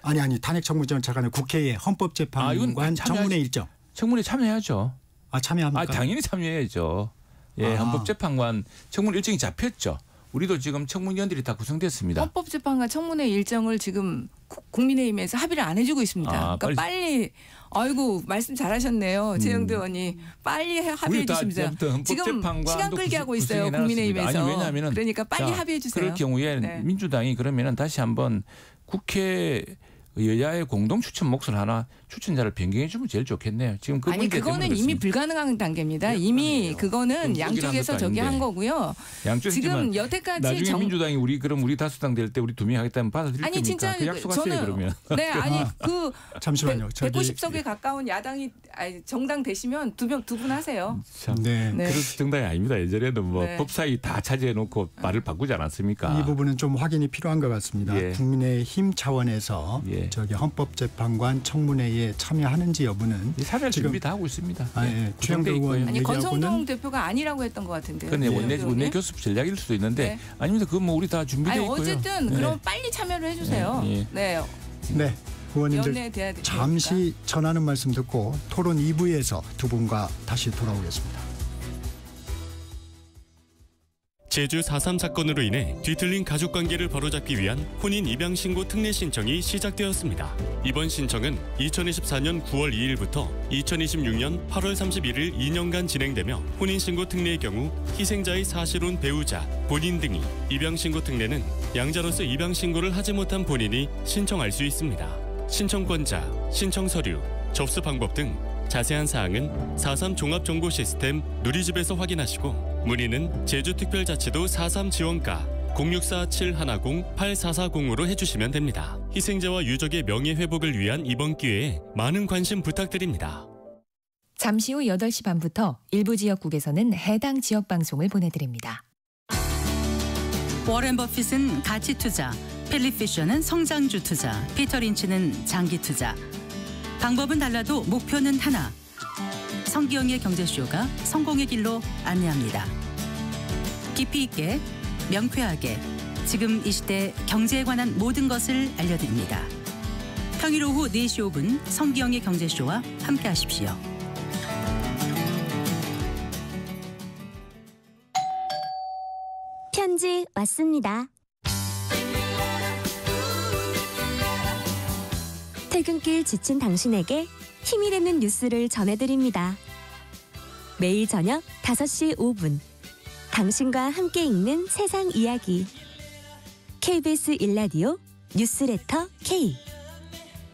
아니 탄핵 청문 절차가 아니라 국회의 헌법재판관 청문회 일정. 청문회 참여해야죠. 참여합니까? 당연히 참여해야죠. 예, 헌법재판관 청문 일정이 잡혔죠. 우리도 지금 청문위원들이 다 구성됐습니다. 헌법재판관 청문회 일정을 지금 국민의힘에서 합의를 안 해주고 있습니다. 그러니까 빨리 아이고 말씀 잘하셨네요. 최영두 의원이 빨리 합의해 주십니다. 지금 시간 끌게 하고 있어요. 국민의힘에서. 아니 왜냐하면 그러니까 빨리 합의해 주세요. 그럴 경우에 네. 민주당이 그러면은 다시 한번 국회 여야의 공동 추천 몫을 하나 추천자를 변경해 주면 제일 좋겠네요. 지금 그 아니 그거는 이미 불가능한 단계입니다. 네, 이미 그거는 양쪽에서 저기 한 거고요. 지금 여태까지 나중에 민주당이 우리 다수당 될 때 우리 2명 하겠다면 받아들일 겁니까? 진짜 그 약속하세요 그러면. 네, 아니 잠시만요. 150석에 가까운 야당이 정당 되시면 두 분 하세요. 네. 그래서 정당이 아닙니다. 예전에는 뭐 네. 법사위 다 차지해 놓고 말을 바꾸지 않았습니까? 이 부분은 좀 확인이 필요한 것 같습니다. 예. 국민의힘 차원에서 예. 저기 헌법재판관 청문회에 참여하는지 여부는 참여 지금 준비 다 하고 있습니다. 최영두 의원 아니 얘기하고는 권성동 대표가 아니라고 했던 것 같은데요. 그건 원내 교섭 전략일 수도 있는데 네. 아닙니다. 그건 뭐 우리 다 준비돼 있고요. 어쨌든 그럼 빨리 참여를 해주세요. 네. 네. 의원님들 연내에 돼야 되니까. 잠시 전하는 말씀 듣고 토론 2부에서 두 분과 다시 돌아오겠습니다. 제주 4.3 사건으로 인해 뒤틀린 가족관계를 바로잡기 위한 혼인 입양 신고 특례 신청이 시작되었습니다. 이번 신청은 2024년 9월 2일부터 2026년 8월 31일 2년간 진행되며 혼인 신고 특례의 경우 희생자의 사실혼 배우자, 본인 등이 입양 신고 특례는 양자로서 입양 신고를 하지 못한 본인이 신청할 수 있습니다. 신청권자, 신청 서류, 접수 방법 등 자세한 사항은 4.3 종합정보 시스템 누리집에서 확인하시고 문의는 제주특별자치도 4.3 지원과 064-710-8440으로 해주시면 됩니다. 희생자와 유족의 명예회복을 위한 이번 기회에 많은 관심 부탁드립니다. 잠시 후 8시 반부터 일부 지역국에서는 해당 지역 방송을 보내드립니다. 워렌 버핏은 가치 투자, 필립 피셔는 성장주 투자, 피터 린치는 장기 투자. 방법은 달라도 목표는 하나. 성기영의 경제쇼가 성공의 길로 안내합니다. 깊이 있게, 명쾌하게, 지금 이 시대 경제에 관한 모든 것을 알려드립니다. 평일 오후 4시 5분 성기영의 경제쇼와 함께하십시오. 편지 왔습니다. 퇴근길 지친 당신에게 힘이 되는 뉴스를 전해드립니다. 매일 저녁 5시 5분 당신과 함께 읽는 세상 이야기 KBS 1라디오 뉴스레터 K.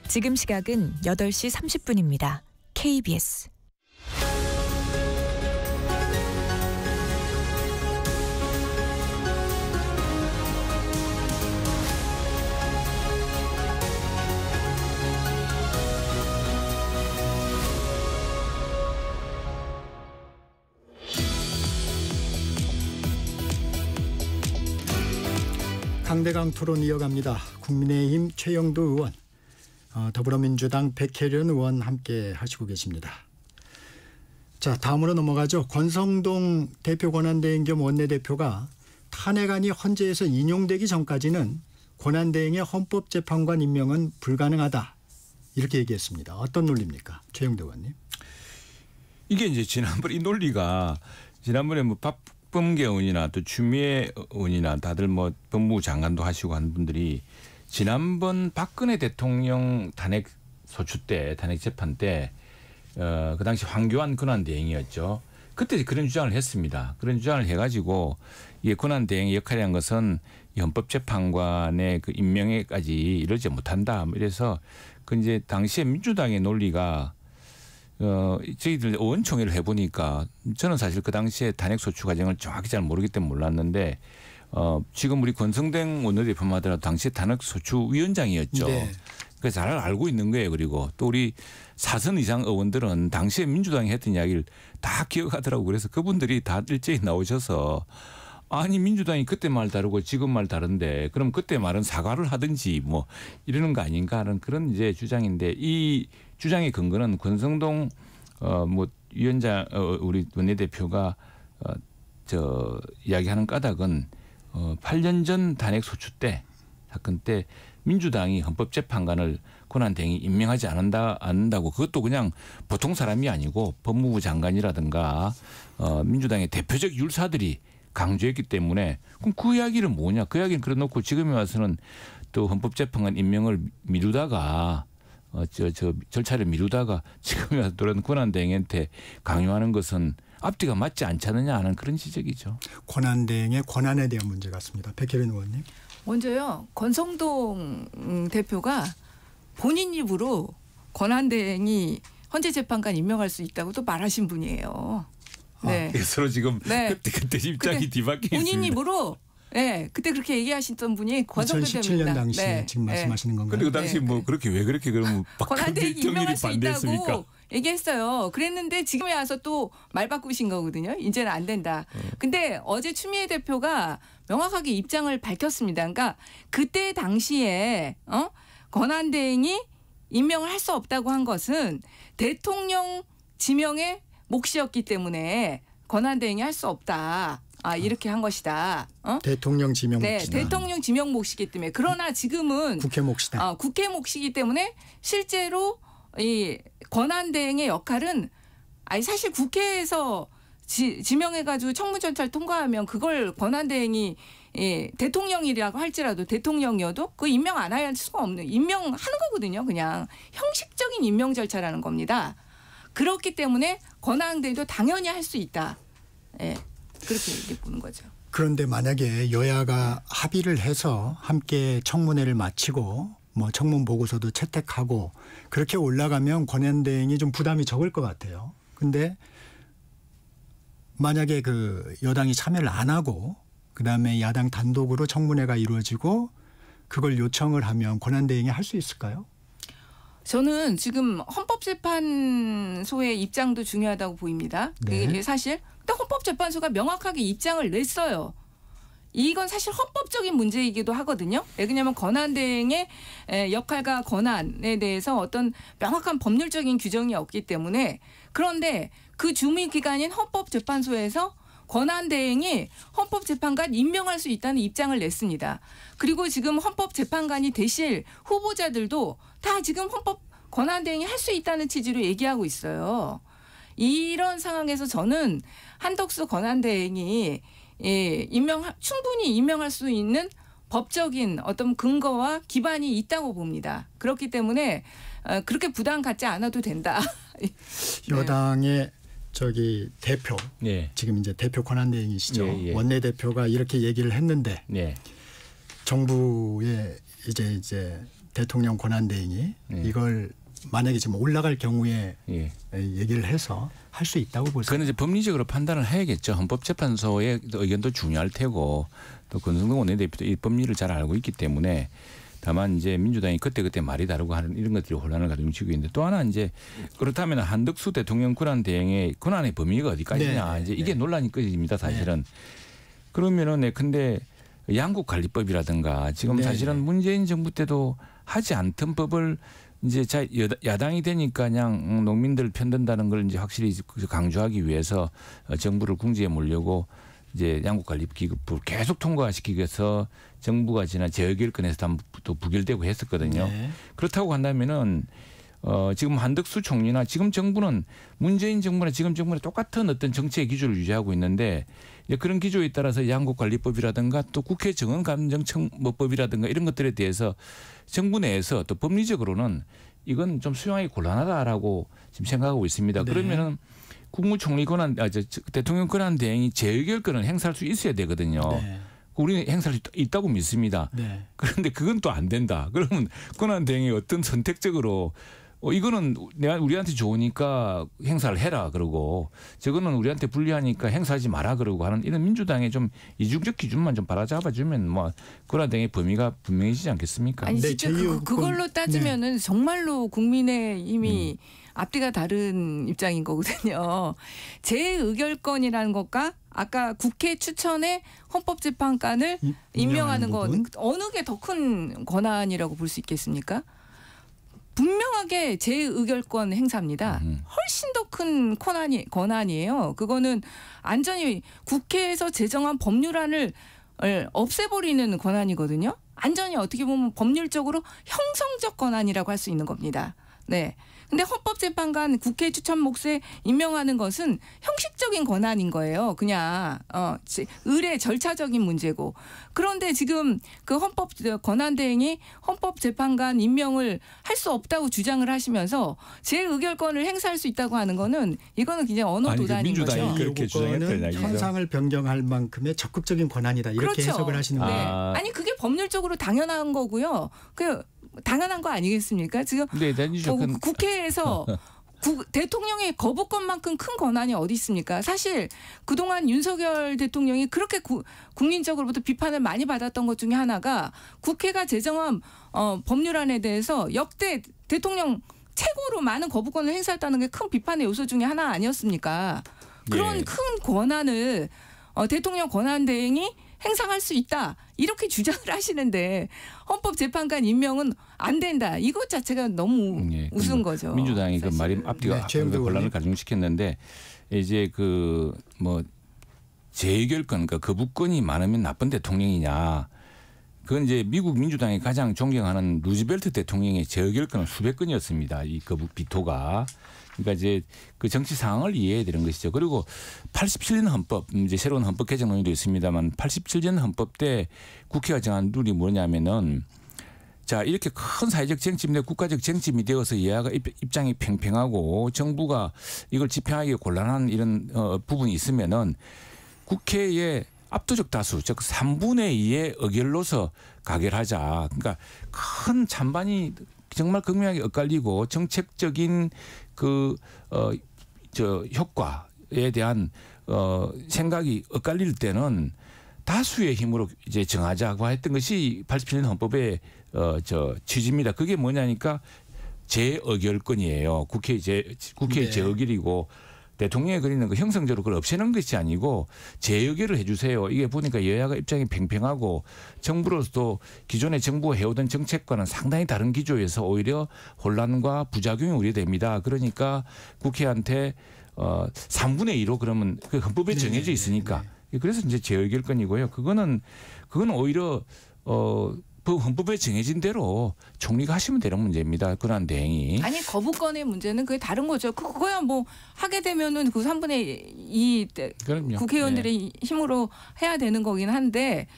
지금 시각은 8시 30분입니다. KBS 강대강 토론 이어갑니다. 국민의힘 최영두 의원, 더불어민주당 백혜련 의원 함께 하시고 계십니다. 자, 다음으로 넘어가죠. 권성동 대표 권한대행 겸 원내대표가 탄핵안이 헌재에서 인용되기 전까지는 권한대행의 헌법재판관 임명은 불가능하다. 이렇게 얘기했습니다. 어떤 논리입니까? 최영두 의원님. 이게 이제 지난번 이 논리가 지난번에 뭐 박범계 의원이나 또 추미애 의원이나 다들 뭐 법무부 장관도 하시고 한 분들이 지난번 박근혜 대통령 탄핵 소추 때 탄핵 재판 때 그 당시 황교안 권한대행이었죠. 그때 그런 주장을 했습니다. 그런 주장을 해가지고 이게 권한대행의 역할이란 것은 이 헌법재판관의 그 임명에까지 이르지 못한다. 이래서 그 이제 당시에 민주당의 논리가 저희들 의원총회를 해보니까 저는 사실 그 당시에 탄핵소추 과정을 정확히 잘 모르기 때문에 몰랐는데 지금 우리 권성동 원내대표만 하더라도 당시에 탄핵소추 위원장이었죠. 네. 그래서 잘 알고 있는 거예요. 그리고 또 우리 4선 이상 의원들은 당시에 민주당이 했던 이야기를 다 기억하더라고. 그래서 그분들이 다 일제히 나오셔서 아니 민주당이 그때 말 다르고 지금 말 다른데 그럼 그때 말은 사과를 하든지 뭐 이러는 거 아닌가 하는 그런 이제 주장인데 이 주장의 근거는 권성동 뭐 위원장 우리 원내대표가 저 이야기하는 까닭은 8년 전 탄핵 소추 때 사건 때 민주당이 헌법재판관을 권한대행이 임명하지 않는다고 그것도 그냥 보통 사람이 아니고 법무부 장관이라든가 민주당의 대표적 율사들이 강조했기 때문에 그럼 그 이야기는 뭐냐? 그 이야기는 그래놓고 지금에 와서는 또 헌법재판관 임명을 미루다가 저 절차를 미루다가 지금에 와서 그런 권한대행한테 강요하는 것은 앞뒤가 맞지 않지 않느냐 하는 그런 지적이죠. 권한대행의 권한에 대한 문제 같습니다. 백혜련 의원님. 먼저요. 권성동 대표가 본인 입으로 권한대행이 헌재재판관 임명할 수 있다고 또 말하신 분이에요. 네. 서로 지금 네. 그때 입장이 뒤바뀌어 있습니다. 본인 입으로 네, 그때 그렇게 얘기하셨던 분이 권성동 대표입니다. 2017년 당시에 네. 지금 말씀하시는 건가요? 근데 그 당시 뭐 그렇게 왜 그렇게 그러면 권한대행이 임명할 수 반대했습니까? 있다고 얘기했어요. 그랬는데 지금에 와서 또 말 바꾸신 거거든요. 이제는 안 된다. 근데 어제 추미애 대표가 명확하게 입장을 밝혔습니다. 그러니까 그때 당시에 권한대행이 임명을 할 수 없다고 한 것은 대통령 지명의 몫이었기 때문에 권한대행이 할 수 없다. 이렇게 한 것이다. 대통령 지명 네, 몫이다. 대통령 지명 몫이기 때문에. 그러나 지금은 국회 몫이다. 국회 몫이기 때문에 실제로 이 권한대행의 역할은 사실 국회에서 지명해가지고 청문절차를 통과하면 그걸 권한대행이 대통령이라고 할지라도 대통령이어도 그 임명 안 할 수가 없는 임명하는 거거든요. 그냥 형식적인 임명 절차라는 겁니다. 그렇기 때문에 권한대행도 당연히 할 수 있다. 예, 그렇게 얘기해 보는 거죠. 그런데 만약에 여야가 합의를 해서 함께 청문회를 마치고 뭐 청문 보고서도 채택하고 그렇게 올라가면 권한대행이 좀 부담이 적을 것 같아요. 근데 만약에 그 여당이 참여를 안 하고 그다음에 야당 단독으로 청문회가 이루어지고 그걸 요청을 하면 권한대행이 할 수 있을까요? 저는 지금 헌법재판소의 입장도 중요하다고 보입니다. 네. 이게 사실 근데 헌법재판소가 명확하게 입장을 냈어요. 이건 사실 헌법적인 문제이기도 하거든요. 왜냐하면 권한대행의 역할과 권한에 대해서 어떤 명확한 법률적인 규정이 없기 때문에 그런데 그 주미기관인 헌법재판소에서 권한대행이 헌법재판관 임명할 수 있다는 입장을 냈습니다. 그리고 지금 헌법재판관이 되실 후보자들도 다 지금 권한대행이 할 수 있다는 취지로 얘기하고 있어요. 이런 상황에서 저는 한덕수 권한대행이 충분히 임명할 수 있는 법적인 어떤 근거와 기반이 있다고 봅니다. 그렇기 때문에 그렇게 부담 갖지 않아도 된다. 여당의 대표 네. 지금 이제 대표 권한대행이시죠. 예. 원내대표가 이렇게 얘기를 했는데 네. 정부의 이제 대통령 권한대행이 이걸 만약에 지금 올라갈 경우에 얘기를 해서 할 수 있다고 보세요. 그건 이제 법리적으로 판단을 해야겠죠. 헌법재판소의 의견도 중요할 테고 또 권성동 원내대표도 이 법리를 잘 알고 있기 때문에 다만 이제 민주당이 그때 말이 다르고 하는 이런 것들이 혼란을 가지고 지고 있는데 또 하나 이제 그렇다면 한덕수 대통령 권한대행의 권한의 범위가 어디까지냐 네. 이제 이게 논란이 꺼집니다. 사실은. 그러면은 근데 양국관리법이라든가 지금 네, 사실은 네. 문재인 정부 때도 하지 않던 법을 이제 야당이 되니까 그냥 농민들 편든다는 걸 이제 확실히 강조하기 위해서 정부를 궁지에 몰려고 이제 양국관리기급을 계속 통과시키기 위해서 정부가 지난 재의결권에서 또 부결되고 했었거든요. 네. 그렇다고 한다면은 지금 한덕수 총리나 지금 정부는 문재인 정부나 지금 정부나 똑같은 어떤 정치의 기조를 유지하고 있는데 이제 그런 기조에 따라서 양국관리법이라든가 또 국회 정언감정청법이라든가 이런 것들에 대해서 정부 내에서 또 법리적으로는 이건 좀 수용하기 곤란하다라고 지금 생각하고 있습니다. 네. 그러면은 국무총리 권한, 대통령 권한 대행이 재의결권을 행사할 수 있어야 되거든요. 네. 우리는 행사할 수 있다고 믿습니다. 네. 그런데 그건 또 안 된다. 그러면 권한 대행이 어떤 선택적으로 이거는 우리한테 좋으니까 행사를 해라 그러고 저거는 우리한테 불리하니까 행사하지 마라 그러고 하는 이런 민주당의 좀 이중적 기준만 좀 바라잡아주면 뭐 권한 대행의 범위가 분명해지지 않겠습니까? 아니 네, 진짜 제2 그걸로 따지면은 정말로 국민의힘이 앞뒤가 다른 입장인 거거든요. 재의결권이라는 것과 아까 국회 추천에 헌법재판관을 임명하는 건 부분? 어느 게 더 큰 권한이라고 볼 수 있겠습니까? 분명하게 재의결권 행사입니다. 훨씬 더 큰 권한이에요. 그거는 완전히 국회에서 제정한 법률안을 없애버리는 권한이거든요. 완전히 어떻게 보면 법률적으로 형성적 권한이라고 할 수 있는 겁니다. 네. 근데 헌법재판관 국회 추천 몫에 임명하는 것은 형식적인 권한인 거예요. 그냥 의례 절차적인 문제고. 그런데 지금 그 헌법 권한 대행이 헌법재판관 임명을 할 수 없다고 주장을 하시면서 재의결권을 행사할 수 있다고 하는 거는 이거는 그냥 언어 도단인 거죠. 민주당이 그렇게 주장했던 요거는 이야기죠. 현상을 변경할 만큼의 적극적인 권한이다. 이렇게 그렇죠. 해석을 하시는 네. 거예요. 아니 그게 법률적으로 당연한 거고요. 그 당연한 거 아니겠습니까? 지금 네, 국회에서 대통령의 거부권만큼 큰 권한이 어디 있습니까? 사실 그동안 윤석열 대통령이 그렇게 국민적으로부터 비판을 많이 받았던 것 중에 하나가 국회가 제정한 법률안에 대해서 역대 대통령 최고로 많은 거부권을 행사했다는 게 큰 비판의 요소 중에 하나 아니었습니까? 그런 예. 큰 권한을 대통령 권한 대행이 행사할 수 있다. 이렇게 주장을 하시는데 헌법재판관 임명은 안 된다. 이것 자체가 너무 예, 우스운 거죠. 민주당이 그 말이 앞뒤가 최영도 곤란을 의원님. 가중시켰는데 이제 그 뭐 재의결권 그러니까 거부권이 많으면 나쁜 대통령이냐. 그건 이제 미국 민주당이 가장 존경하는 루즈벨트 대통령의 재의결권은 수백 건이었습니다. 이 거부 비토가. 그러니까 이제 그 정치 상황을 이해해야 되는 것이죠. 그리고 87년 헌법 이제 새로운 헌법 개정 논의도 있습니다만 87년 헌법 때 국회가 정한 룰이 뭐냐면은 자 이렇게 큰 사회적 쟁점인데 국가적 쟁점이 되어서 여야가 입장이 팽팽하고 정부가 이걸 집행하기 곤란한 이런 부분이 있으면은 국회에 압도적 다수 즉 3분의 2의 의결로서 가결하자. 그러니까 큰 찬반이 정말 극명하게 엇갈리고 정책적인 효과에 대한 생각이 엇갈릴 때는 다수의 힘으로 이제 정하자고 했던 것이 87년 헌법의 취지입니다. 그게 뭐냐니까 재의결권이에요. 국회의 네. 재의결이고 대통령이 그리는 그 형성적으로 그걸 없애는 것이 아니고 재의결을 해주세요. 이게 보니까 여야가 입장이 팽팽하고 정부로서도 기존의 정부가 해오던 정책과는 상당히 다른 기조에서 오히려 혼란과 부작용이 우려됩니다. 그러니까 국회한테 3분의 2로 그러면 그 헌법에 정해져 있으니까 그래서 이제 재의결권이고요. 그건 오히려 헌법에 정해진 대로 총리가 하시면 되는 문제입니다. 권한 대행이. 아니 거부권의 문제는 그게 다른 거죠. 그거야 뭐 하게 되면은 그 3분의 2 그럼요. 국회의원들의 힘으로 해야 되는 거긴 한데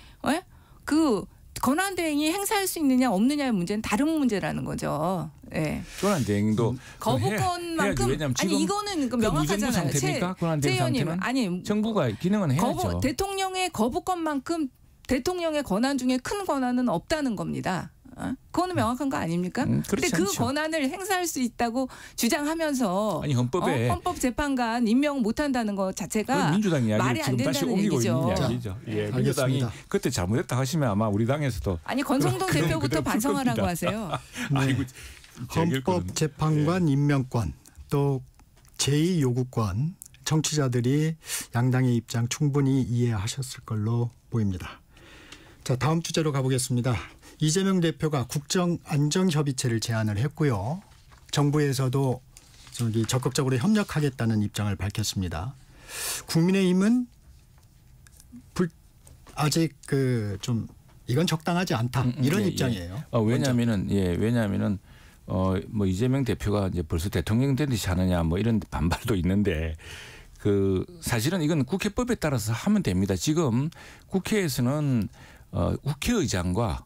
그 권한 대행이 행사할 수 있느냐 없느냐의 문제는 다른 문제라는 거죠. 네. 권한 대행도 거부권만큼 왜냐하면 지금 아니 이거는 그 무정부 명확하잖아요. 상태입니까? 권한 대행 의원님 상태는 아니 정부가 기능은 해야죠. 대통령의 거부권만큼 대통령의 권한 중에 큰 권한은 없다는 겁니다. 그거는 명확한 거 아닙니까? 그런데 그 않죠. 권한을 행사할 수 있다고 주장하면서 아니 헌법에 헌법재판관 임명 못한다는 것 자체가 민주당 이야기 말이 안 지금 다시 된다는 옮기고 얘기죠. 있는 이야기죠. 예, 민주당이 알겠습니다. 그때 잘못했다 하시면 아마 우리 당에서도 아니 권성동 그럼 대표부터 그대로 풀 반성하라고 겁니다. 하세요. 아이고 헌법재판관 임명권 또 제2 요구권 청취자들이 양당의 입장 충분히 이해하셨을 걸로 보입니다. 자, 다음 주제로 가보겠습니다. 이재명 대표가 국정안정협의체를 제안을 했고요. 정부에서도 적극적으로 협력하겠다는 입장을 밝혔습니다. 국민의힘은 아직 좀 이건 적당하지 않다 이런 입장이에요. 왜냐하면은 뭐 이재명 대표가 이제 벌써 대통령 되듯이 하느냐 뭐 이런 반발도 있는데 사실은 이건 국회법에 따라서 하면 됩니다. 지금 국회에서는 국회의장과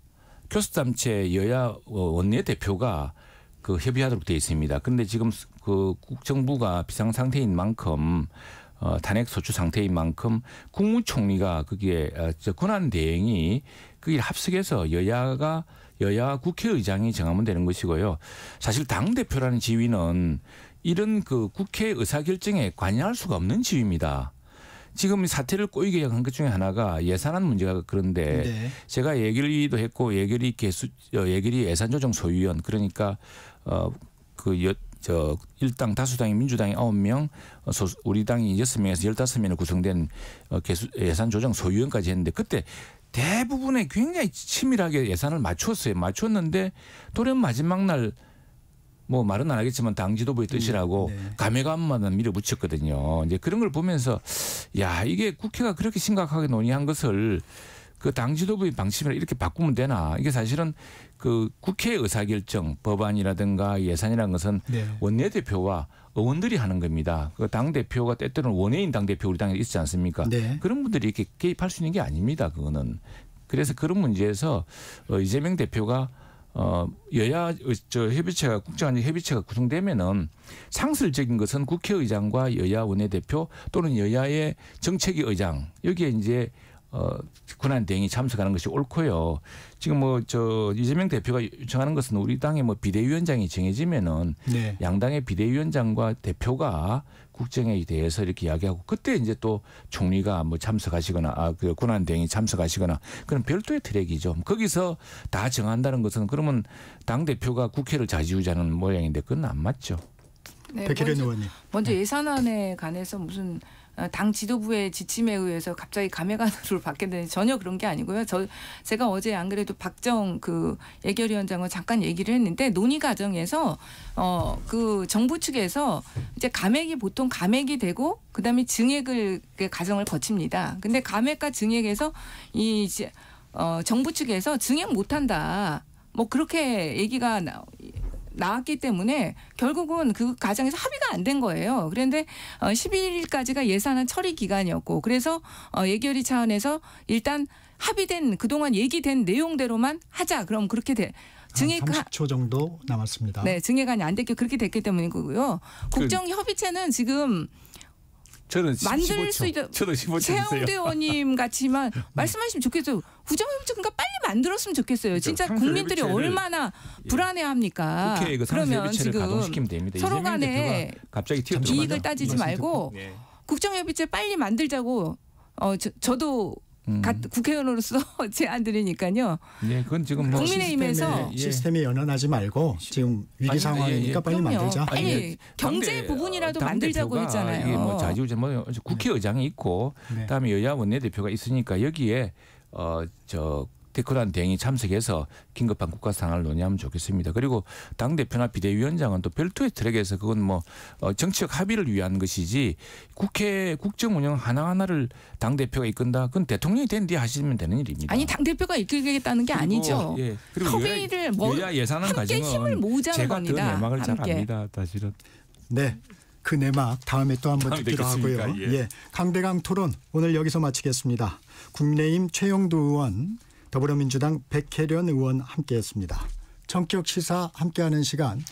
교섭단체 여야 원내대표가 협의하도록 되어 있습니다. 그런데 지금 국정부가 비상 상태인 만큼 탄핵 소추 상태인 만큼 국무총리가 거기에 권한 대행이 거기에 합석해서 여야 국회의장이 정하면 되는 것이고요. 사실 당 대표라는 지위는 이런 국회 의사결정에 관여할 수가 없는 지위입니다. 지금 사태를 꼬이게 한 것 중에 하나가 예산안 문제가 그런데 네. 제가 예결위도 했고 예결위 예산조정 소위원 그러니까 일당 다수당이 민주당이 9명, 우리 당이 6명에서 15명으로 구성된 예산조정 소위원까지 했는데 그때 대부분에 굉장히 치밀하게 예산을 맞췄어요. 맞췄는데 돌연 마지막 날 뭐 말은 안 하겠지만 당 지도부의 뜻이라고 네. 가매감만 밀어붙였거든요. 이제 그런 걸 보면서 야 이게 국회가 그렇게 심각하게 논의한 것을 당 지도부의 방침을 이렇게 바꾸면 되나? 이게 사실은 국회 의사결정 법안이라든가 예산이라는 것은 네. 원내대표와 의원들이 하는 겁니다. 당 대표가 때때로는 원외인 당 대표 우리 당에 있지 않습니까? 네. 그런 분들이 이렇게 개입할 수 있는 게 아닙니다. 그거는. 그래서 그런 문제에서 이재명 대표가 여야 협의체가 국정안정 협의체가 구성되면은 상설적인 것은 국회의장과 여야 원내대표 또는 여야의 정책위 의장 여기에 이제 권한 대행이 참석하는 것이 옳고요. 지금 이재명 대표가 요청하는 것은 우리 당의 비대위원장이 정해지면은 네. 양당의 비대위원장과 대표가 국정에 대해서 이렇게 이야기하고 그때 이제 또 총리가 참석하시거나 권한 대행이 참석하시거나 그런 별도의 트랙이죠. 거기서 다 정한다는 것은 그러면 당 대표가 국회를 좌지우지하는 모양인데 그건 안 맞죠. 네, 백혜련 의원님. 먼저 예산안에 관해서 무슨 당 지도부의 지침에 의해서 갑자기 가매간으로 받게 전혀 그런 게 아니고요. 제가 어제 안 그래도 박정 예결위원장과 잠깐 얘기를 했는데 논의 과정에서 정부 측에서 이제 보통 감액이 되고 그다음에 증액을 과정을 거칩니다. 근데 감액과 증액에서 정부 측에서 증액 못한다. 그렇게 얘기가 나왔기 때문에 결국은 그 과정에서 합의가 안 된 거예요. 그런데 11일까지가 예산안 처리 기간이었고 그래서 예결위 차원에서 일단 합의된 그동안 얘기된 내용대로만 하자. 그럼 그렇게 증액 30초 정도 남았습니다. 네, 증액안이 안 됐기 그렇게 됐기 때문이고요. 국정협의체는 지금 저는 만들 수 있다. 저도 15초 최영대 의원님 같이만 말씀하시면 좋겠어요. 국정협의체 그러니까 빨리 만들었으면 좋겠어요. 진짜 국민들이 얼마나 불안해합니까? 그러면 지금 서로 간에 이익을 따지지 말고 국정협의체 빨리 만들자고 저도 국회의원으로서 제안 드리니까요. 네, 그건 지금 국민의힘에서 시스템이 연연하지 말고 지금 위기 상황이니까 빨리 만들자. 빨리 경제 부분이라도 만들자고 했잖아요. 이게 좌지우지 국회의장이 있고 그다음에 여야 원내대표가 있으니까 여기에 권한 대행이 참석해서 긴급한 국가 상황을 논의하면 좋겠습니다. 그리고 당 대표나 비대위원장은 또 별도의 트랙에서 그건 정치적 합의를 위한 것이지 국회 국정 운영 하나하나를 당 대표가 이끈다. 그건 대통령이 된 뒤에 하시면 되는 일입니다. 아니 당 대표가 이끌겠다는 게 아니죠. 그리고 협의를 여야 예산안 함께 과정은 힘을 모으자는 겁니다. 제가 그 내막을 잘 압니다. 사실은. 네. 그 내막 다음에 또 한번 듣기로 하고요. 예. 강대강 토론 오늘 여기서 마치겠습니다. 국민의힘 최영두 의원, 더불어민주당 백혜련 의원 함께했습니다. 전격 시사 함께하는 시간